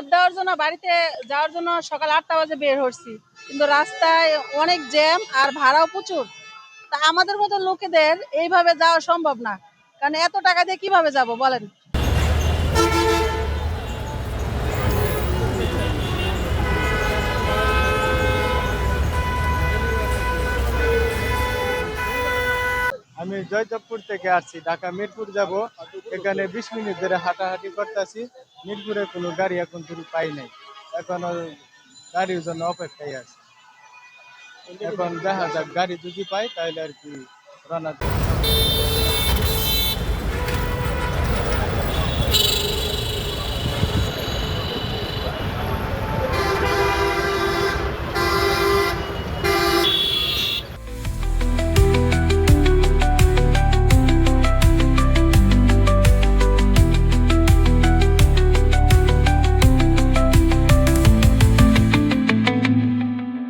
Vote দেওয়ার জন্য বাড়িতে যাওয়ার জন্য সকাল 8টা বাজে বের হচ্ছি, কিন্তু রাস্তায় অনেক জ্যাম আর ভাড়াও প্রচুর। তা আমাদের মতো লোকেদের এইভাবে যাওয়া সম্ভব না, কারণ এত টাকা দিয়ে কিভাবে যাব বলেন। আমি জয়দেবপুর থেকে আসছি, ঢাকা মিরপুর যাব। এখানে 20 মিনিট ধরে হাঁটাহাঁটি করতেছি। মিরপুরে কোনো গাড়ি এখন তুই পাই নাই, এখন গাড়ির জন্য অপেক্ষায় আছে। এখন দেখা যাক, গাড়ি যদি পাই তাহলে আর কি রওনা দেব।